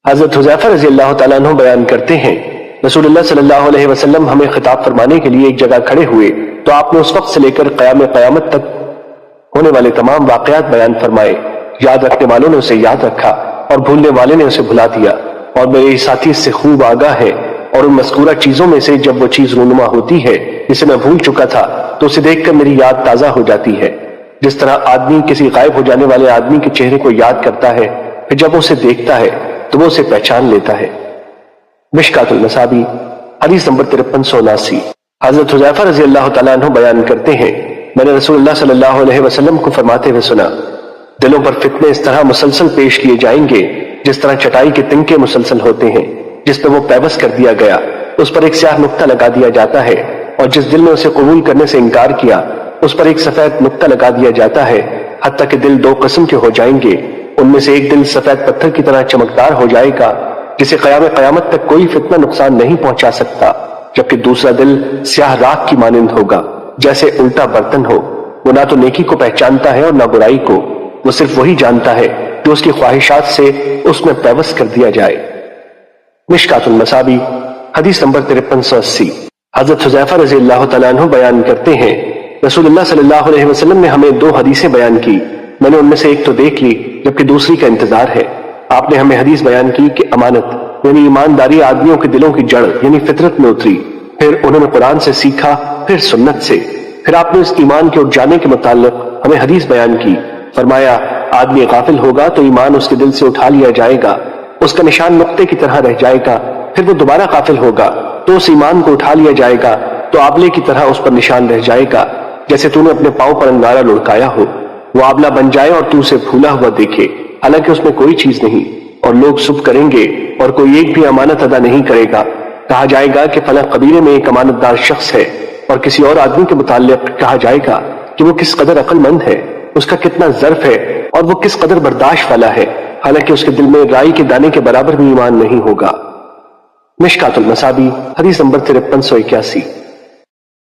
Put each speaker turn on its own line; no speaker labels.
حضرت حذیفہ رضی اللہ تعالیٰ عنہ بیان کرتے ہیں، رسول اللہ صلی اللہ علیہ وسلم ہمیں خطاب فرمانے کے لیے ایک جگہ کھڑے ہوئے تو آپ نے اس وقت سے لے کر قیامت تک ہونے والے تمام واقعات بیان فرمائے۔ یاد رکھنے والوں نے اسے یاد رکھا اور بھولنے والے نے اسے بھلا دیا، اور میرے ساتھی اس سے خوب آگاہ ہے۔ اور ان مذکورہ چیزوں میں سے جب وہ چیز رونما ہوتی ہے جسے میں بھول چکا تھا تو اسے دیکھ کر میری یاد تازہ ہو جاتی ہے، جس طرح آدمی کسی غائب ہو جانے والے آدمی کے چہرے کو یاد کرتا ہے، پھر جب اسے دیکھتا ہے تو وہ اسے پہچان لیتا ہے۔ مشکات المصابیح حدیث نمبر 5379۔ حضرت حذیفہ رضی اللہ تعالیٰ عنہ بیان کرتے ہیں، میں نے رسول اللہ صلی اللہ علیہ وسلم کو فرماتے ہوئے سنا، دلوں پر فتنے اس طرح مسلسل پیش کیے جائیں گے جس طرح چٹائی کے تنکے مسلسل ہوتے ہیں، جس پہ وہ پیوست کر دیا گیا اس پر ایک سیاہ نقطہ لگا دیا جاتا ہے، اور جس دل نے اسے قبول کرنے سے انکار کیا اس پر ایک سفید نقطہ لگا دیا جاتا ہے، حتیٰ کہ دل دو قسم کے ہو جائیں گے۔ ان میں سے ایک دل سفید پتھر کی طرح چمکدار ہو جائے گا جسے قیامت تک کوئی فتنہ نقصان نہیں پہنچا سکتا، جبکہ دوسرا دل سیاہ راکھ کی مانند ہوگا جیسے الٹا برتن ہو۔ وہ نہ تو نیکی کو پہچانتا ہے اور نہ برائی کو، وہ صرف وہی جانتا ہے کہ اس کی خواہشات سے اس میں پیوست کر دیا جائے۔ مشکات المصابیح حدیث نمبر 5380۔ حضرت حذیفہ رضی اللہ تعالیٰ عنہ بیان کرتے ہیں، رسول اللہ صلی اللہ علیہ وسلم نے ہمیں 2 حدیثیں بیان کی، میں نے ان میں سے ایک تو دیکھ لی جبکہ دوسری کا انتظار ہے۔ آپ نے ہمیں حدیث بیان کی کہ امانت یعنی ایمانداری آدمیوں کے دلوں کی جڑ یعنی فطرت میں اتری، پھر انہوں نے قرآن سے سیکھا، پھر سنت سے، پھر آپ نے اس ایمان کے اٹھ جانے کے متعلق ہمیں حدیث بیان کی، فرمایا آدمی غافل ہوگا تو ایمان اس کے دل سے اٹھا لیا جائے گا، اس کا نشان نقطے کی طرح رہ جائے گا، پھر وہ دوبارہ غافل ہوگا تو اس ایمان کو اٹھا لیا جائے گا تو آبلے کی طرح اس پر نشان رہ جائے گا، جیسے تو نے اپنے پاؤں پر انگارہ لڑکایا ہو، وہ آبلہ بن جائے اور تو اسے پھولا ہوا دیکھے حالانکہ اس میں کوئی چیز نہیں، اور لوگ سب کریں گے اور کوئی ایک بھی امانت ادا نہیں کرے گا، کہا جائے گا کہ فلاں قبیلے میں ایک امانت دار شخص ہے، اور کسی اور آدمی کے متعلق کہا جائے گا کہ وہ کس قدر عقل مند ہے، اس کا کتنا ظرف ہے اور وہ کس قدر برداشت والا ہے، حالانکہ اس کے دل میں رائی کے دانے کے برابر بھی ایمان نہیں ہوگا۔ مشکات المصابیح حدیث نمبر 5381۔